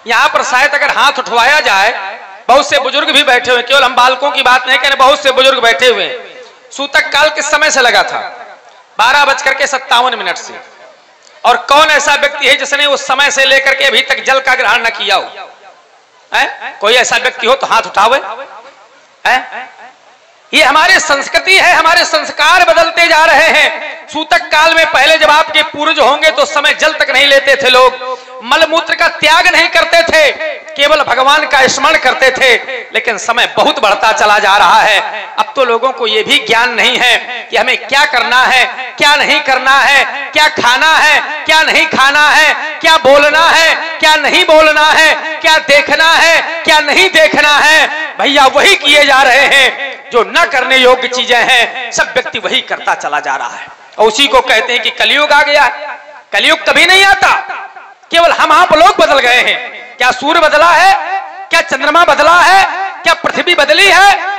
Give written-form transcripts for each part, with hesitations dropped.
यहाँ पर शायद अगर हाथ उठवाया जाए, बहुत से बुजुर्ग भी बैठे हुए, केवल हम बालकों की बात नहीं कह रहे, बहुत से बुजुर्ग बैठे हुए। सूतक काल किस समय से लगा था? 12:57 से। और कौन ऐसा व्यक्ति है जिसने उस समय से लेकर के अभी तक जल का ग्रहण न किया हो? कोई ऐसा व्यक्ति हो तो हाथ उठावे। ये हमारी संस्कृति है, हमारे संस्कार बदलते जा रहे हैं। सूतक काल में पहले जब आपके पूर्वज होंगे तो उस समय जल तक नहीं लेते थे लोग, मलमूत्र का त्याग नहीं करते थे, केवल भगवान का स्मरण करते थे। लेकिन समय बहुत बढ़ता चला जा रहा है। अब तो लोगों को यह भी ज्ञान नहीं है कि हमें क्या करना है, क्या नहीं करना है, क्या खाना है, क्या नहीं खाना है, क्या बोलना है, क्या नहीं बोलना है, क्या देखना है, क्या नहीं देखना है। भैया वही किए जा रहे हैं जो न करने योग्य चीजें हैं, सब व्यक्ति वही करता चला जा रहा है। और उसी को कहते हैं कि कलयुग आ गया। कलयुग कभी नहीं आता, केवल हम आप लोग बदल गए हैं। क्या सूर्य बदला है, क्या चंद्रमा बदला है, क्या पृथ्वी बदली है?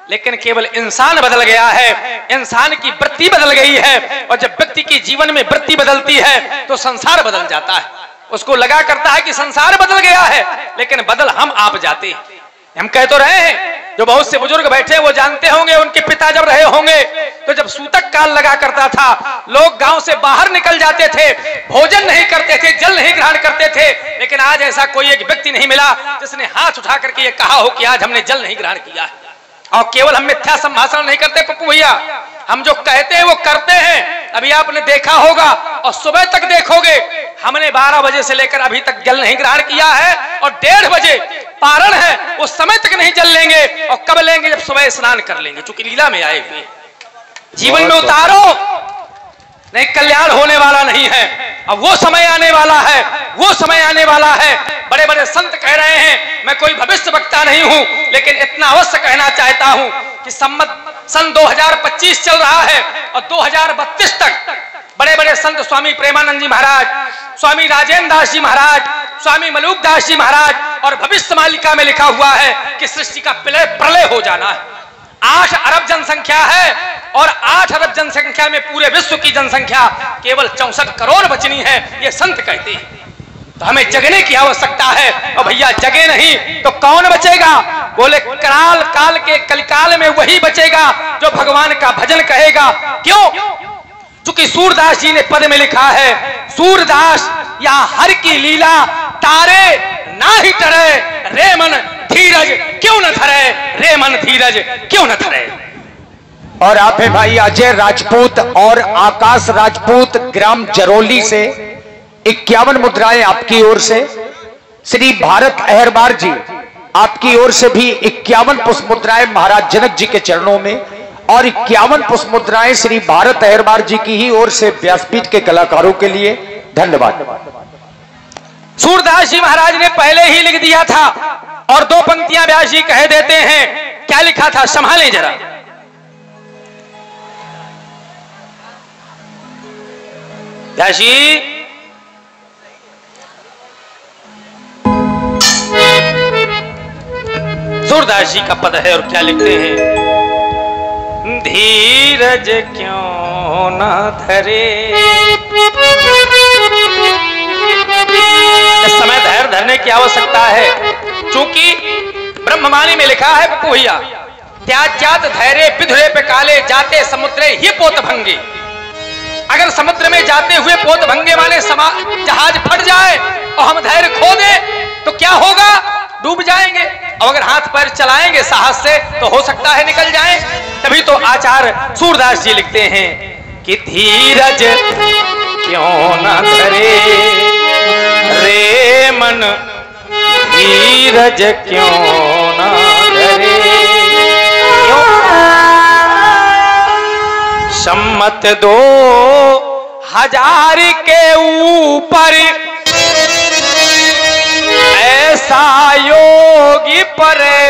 लेकिन केवल इंसान बदल गया है, इंसान की वृत्ति बदल गई है। और जब व्यक्ति के जीवन में वृत्ति बदलती है तो संसार बदल जाता है। उसको लगा करता है कि संसार बदल गया है, लेकिन बदल हम आप जाते हैं। हम कह तो रहे हैं, जो बहुत से बुजुर्ग बैठे वो जानते होंगे, उनके पिता जब रहे होंगे तो जब सूतक काल लगा करता था, लोग गांव से बाहर निकल जाते थे, भोजन नहीं करते थे, जल नहीं ग्रहण करते थे। लेकिन आज ऐसा कोई एक व्यक्ति नहीं मिला जिसने हाथ उठा करके ये कहा हो कि आज हमने जल नहीं ग्रहण किया। और केवल हम मिथ्या संभाषण नहीं करते पप्पू भैया, हम जो कहते हैं वो करते हैं। अभी आपने देखा होगा और सुबह तक देखोगे, हमने 12 बजे से लेकर अभी तक जल नहीं ग्रहण किया है और 1:30 बजे पारण है, उस समय तक नहीं जल लेंगे। और कब लेंगे? जब सुबह स्नान कर लेंगे, चूंकि लीला में आए हुए। जीवन में उतारो, नहीं कल्याण होने वाला नहीं है। अब वो समय आने वाला है, वो समय आने वाला है। बड़े बड़े संत कह रहे हैं, मैं कोई भविष्य वक्ता नहीं हूं, लेकिन इतना अवश्य कहना चाहता हूं कि सन 2025 चल रहा है और 2032 तक बड़े बड़े संत स्वामी प्रेमानंद जी महाराज, स्वामी राजेंद्र दास जी महाराज, स्वामी मलूक दास जी महाराज, और भविष्य मालिका में लिखा हुआ है कि सृष्टि का प्रलय हो जाना है। 8 अरब जनसंख्या है और 8 अरब जनसंख्या में पूरे विश्व की जनसंख्या केवल 64 करोड़ बचनी है, ये संत कहते हैं। तो हमें जगने की आवश्यकता है। और भैया जगे नहीं तो कौन बचेगा? बोले कराल काल के कलिकाल में वही बचेगा जो भगवान का भजन कहेगा। क्यों? चूंकि सूरदास जी ने पद में लिखा है, सूरदास या हर की लीला तारे ना ही टरे, रे मन धीरज क्यों न धरे, रे मन धीरज क्यों न धरे। और आप है भाई अजय राजपूत और आकाश राजपूत ग्राम जरोली से 51 मुद्राएं आपकी ओर से। श्री भारत अहरबार जी आपकी ओर से भी 51 पुष्प मुद्राएं महाराज जनक जी के चरणों में, और 51 पुष्प मुद्राएं श्री भारत अहरबार जी की ही ओर से व्यासपीठ के कलाकारों के लिए। धन्यवाद। सूरदास जी महाराज ने पहले ही लिख दिया था और 2 पंक्तियां व्यास जी कह देते हैं। क्या लिखा था? संभालें जरा। व्यास जी सूरदास जी का पद है और क्या लिखते हैं? धीरज क्यों न धरे। इस समय धैर्य धरने की आवश्यकता है, क्योंकि ब्रह्मवाणी में लिखा है पप्पू भैया, त्याज्यात धैर्य विधुरे पे काले जाते समुद्रे ही पोत भंगे। अगर समुद्र में जाते हुए पोत भंगे माने जहाज फट जाए और हम धैर्य खो दें तो क्या होगा? डूब जाएंगे। और अगर हाथ पैर चलाएंगे साहस से तो हो सकता है निकल जाए। तभी तो आचार्य सूरदास जी लिखते हैं कि धीरज क्यों न धरे, रे मन धीरज क्यों न धरे। क्यों? सम्मत 2000 के ऊपर ऐसा योगी परे,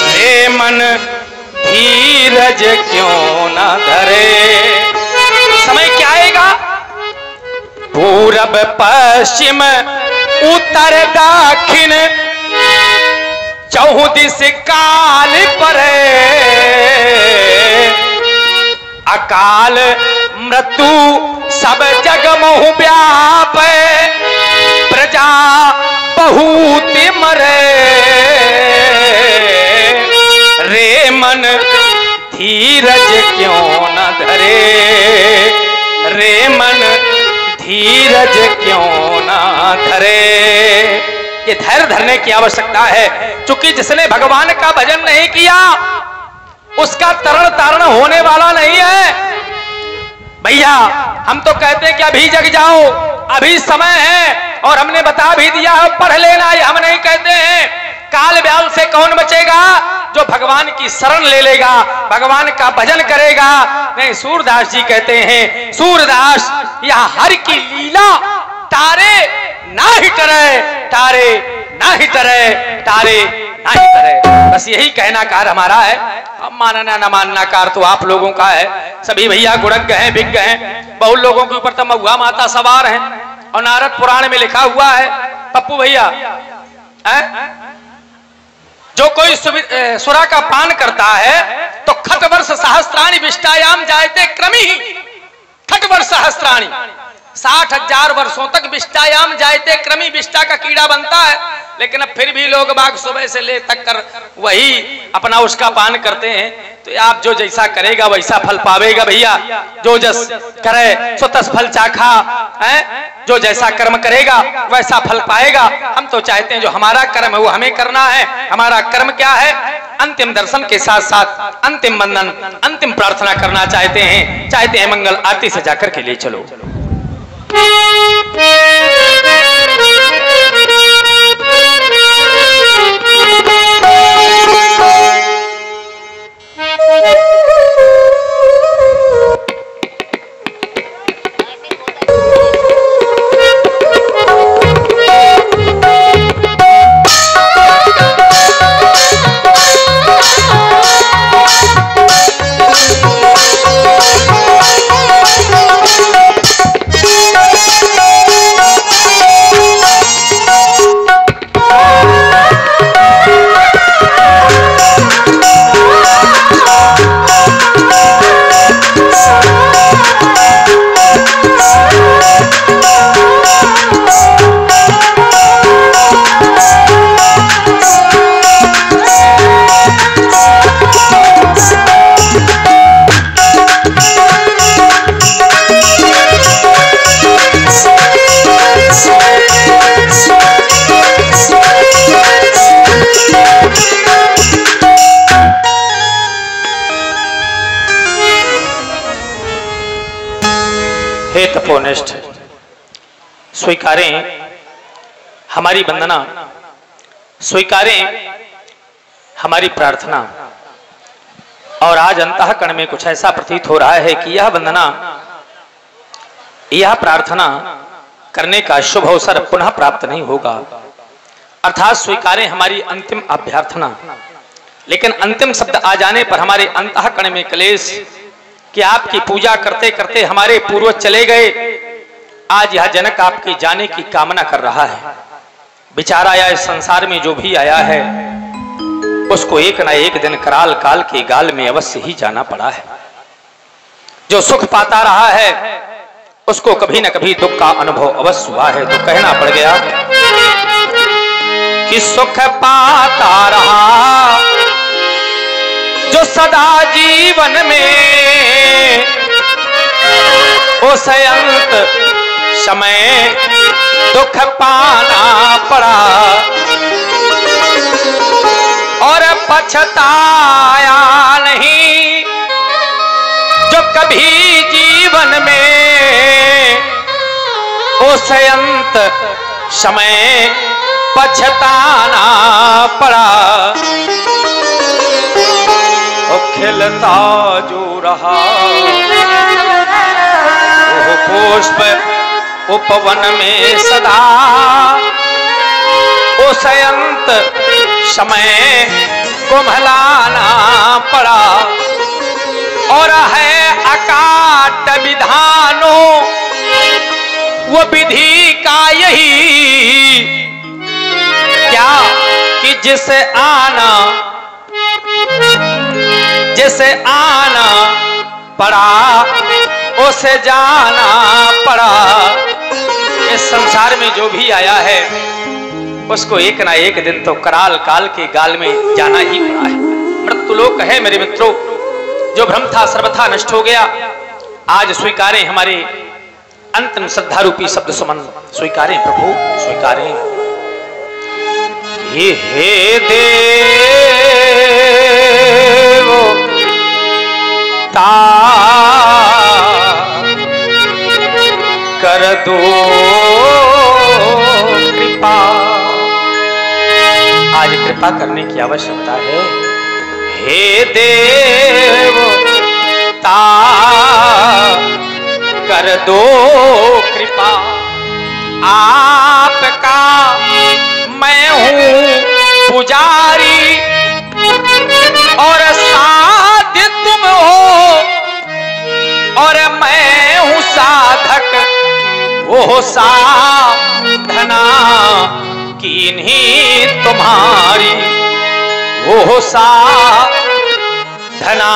रे मन धीरज क्यों न धरे। समय क्या आएगा? पूरब पश्चिम उत्तर दक्षिण चौदिस काल परे, अकाल मृत्यु सब जग मोह व्याप, धीरज क्यों न धरे, रे मन धीरज क्यों न धरे। ये धैर्य धरने की आवश्यकता है, क्योंकि जिसने भगवान का भजन नहीं किया उसका तरण तारण होने वाला नहीं है। भैया हम तो कहते हैं कि अभी जग जाओ, अभी समय है, और हमने बता भी दिया है पढ़ लेना। ये हम नहीं कहते हैं काल व्याल से कौन बचेगा, जो भगवान की शरण ले लेगा, भगवान का भजन करेगा। नहीं, सूरदास जी कहते हैं, सूरदास यह हर की लीला तारे ना ही टरे, तारे ना ही टरे, तारे ना ही टरे। बस यही कहना कार हमारा है। अब मानना न मानना कार तो आप लोगों का है। सभी भैया गुणज्ञ हैं, विज्ञ हैं। बहुत लोगों के ऊपर तो महुआ माता सवार हैं, और नारद पुराण में लिखा हुआ है पप्पू भैया, जो कोई सुरा का पान करता है तो खट वर्ष सहस्त्राणी विष्टायाम जायते क्रमी। खट वर्ष सहस्त्राणी 60,000 वर्षों तक विष्टायाम जायते क्रमी, विष्टा का कीड़ा बनता है। लेकिन अब फिर भी लोग बाग सुबह से ले तक कर वही अपना उसका पान करते हैं। तो आप जो जैसा करेगा वैसा फल पावेगा भैया। जो जस करे सो तस फल चाखा है, जो जैसा कर्म करेगा वैसा फल पाएगा। हम तो चाहते हैं जो हमारा कर्म है वो हमें करना है। हमारा कर्म क्या है? अंतिम दर्शन के साथ साथ अंतिम वंदन, अंतिम प्रार्थना करना चाहते हैं मंगल आरती से जाकर के लिए चलो। हे तपोनिष्ठ, स्वीकारें हमारी वंदना, स्वीकारें हमारी प्रार्थना। और आज अंतःकरण में कुछ ऐसा प्रतीत हो रहा है कि यह वंदना, यह प्रार्थना करने का शुभ अवसर पुनः प्राप्त नहीं होगा। अर्थात स्वीकारें हमारी अंतिम अभ्यर्थना। लेकिन अंतिम शब्द आ जाने पर हमारे अंतःकरण में क्लेश कि आपकी पूजा करते करते हमारे पूर्वज चले गए। आज यह जनक आपके जाने की कामना कर रहा है। बेचारा या इस संसार में जो भी आया है उसको एक न एक दिन कराल काल के गाल में अवश्य ही जाना पड़ा है। जो सुख पाता रहा है उसको कभी न कभी दुख का अनुभव अवश्य हुआ है। तो कहना पड़ गया कि सुख पाता रहा जो सदा जीवन में, उस अंत समय दुख पाना पड़ा। और पछताया नहीं जो कभी जीवन में, उस अंत समय पछताना पड़ा। खिलता जो रहा वो पुष्प उपवन में सदा, उस अंत समय कुम्हलाना पड़ा। और है अकाट विधानों वो विधि का यही क्या कि जिसे आना पड़ा उसे जाना पड़ा। इस संसार में जो भी आया है उसको एक ना एक दिन तो कराल काल के गाल में जाना ही पड़ा है। मृत्यु लोक है मेरे मित्रों, जो भ्रम था सर्वथा नष्ट हो गया। आज स्वीकारें हमारे अंतिम श्रद्धा रूपी शब्द सुमन, स्वीकारें प्रभु, स्वीकारें। ये हे देव ता कर दो कृपा। आज कृपा करने की आवश्यकता है। हे देवता कर दो कृपा, आपका मैं हूँ पुजारी और साध्य तुम हो और मैं हूँ साधक, वो साधना कीन्ही तुम्हारी, वो साधना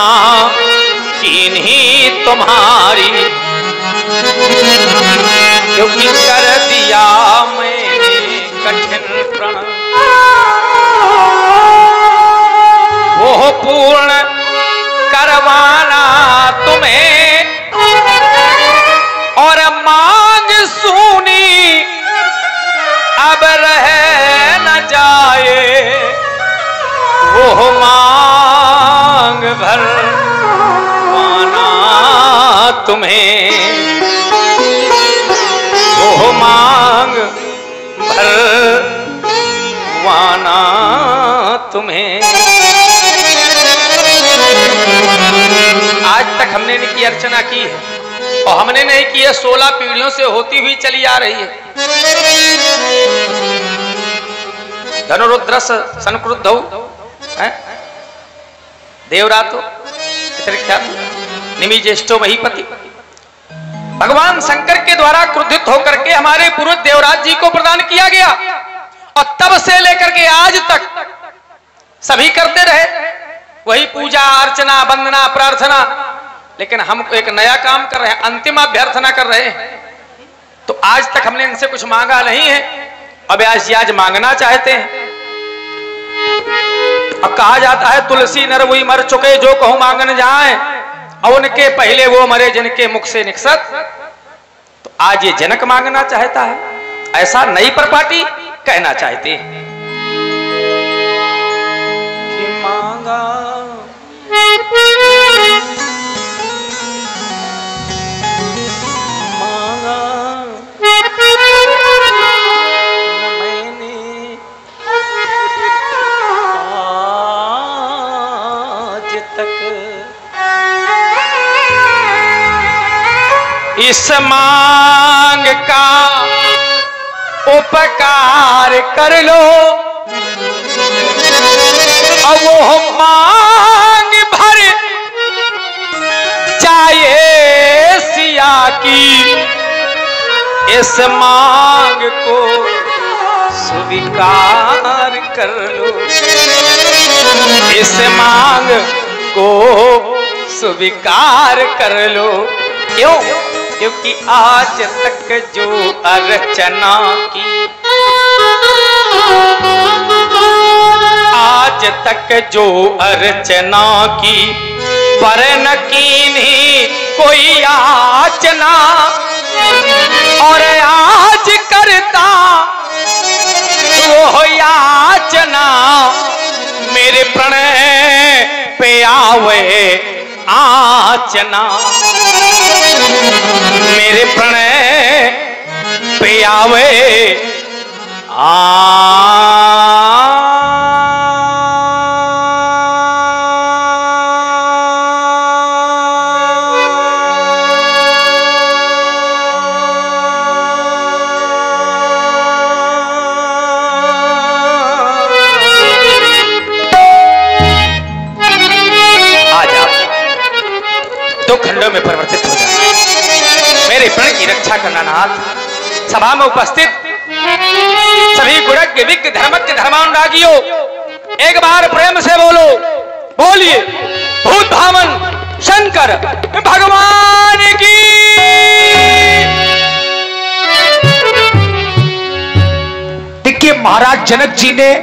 कीन्ही तुम्हारी। क्योंकि कर दिया मैंने कठिन प्रण, वो पूर्ण करवाना तुम्हें और मांग सुनी अब रह न जाए, वो मांग भरवाना तुम्हें, वो मांग भरवाना तुम्हें। आज तक हमने इनकी अर्चना की है और हमने नहीं की है, 16 पीढ़ियों से होती हुई चली आ रही है। धनुरुद्रस संक्रुद्धौ देवरातो निमि ज्येष्ठो महीपति। भगवान शंकर के द्वारा क्रोधित होकर के हमारे पूर्व देवराज जी को प्रदान किया गया और तब से लेकर के आज तक सभी करते रहे वही पूजा अर्चना वंदना प्रार्थना। लेकिन हम एक नया काम कर रहे हैं, अंतिम अभ्यर्थना कर रहे हैं। तो आज तक हमने इनसे कुछ मांगा नहीं है, अब आज मांगना चाहते हैं। अब कहा जाता है तुलसी नर वही मर चुके जो कहूं मांगन जाए, और उनके पहले वो मरे जिनके मुख से निकसत। तो आज ये जनक मांगना चाहता है, ऐसा नई प्रपाटी कहना चाहते हैं कि मांगा इस मांग का उपकार कर लो, और वो मांग भर जाए सिया की। इस मांग को स्वीकार कर लो, इस मांग को स्वीकार कर लो। क्यों? क्योंकि आज तक जो अर्चना की, आज तक जो अर्चना की, पर न कीन्ही कोई याचना, और आज करता वो याचना मेरे प्रणय पे आवे आचना, मेरे प्रणय पे आवे खंडों में परिवर्तित हो जाए। मेरे प्रण की रक्षा करना नाथ। सभा में उपस्थित सभी गुणज्ञ विज्ञ धर्मज्ञ धर्मानुरागियों, एक बार प्रेम से बोलो, बोलिए भूत भावन शंकर भगवान की। देखिए महाराज जनक जी ने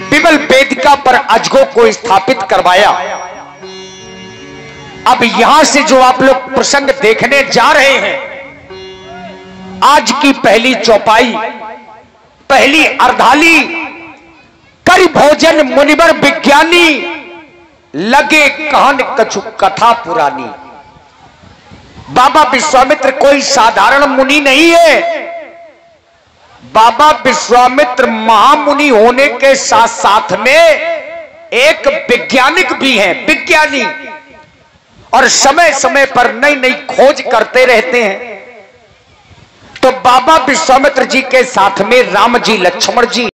विमल वेदिका पर अजगो को स्थापित करवाया अब यहां से जो आप लोग प्रसंग देखने जा रहे हैं, आज की पहली चौपाई, पहली अर्धाली, कर भोजन मुनिवर विज्ञानी, लगे कहन कछु कथा पुरानी। बाबा विश्वामित्र कोई साधारण मुनि नहीं है। बाबा विश्वामित्र महामुनि होने के साथ साथ में एक वैज्ञानिक भी हैं, विज्ञानी, और समय समय पर नई नई खोज करते रहते हैं। तो बाबा विश्वामित्र जी के साथ में राम जी, लक्ष्मण जी,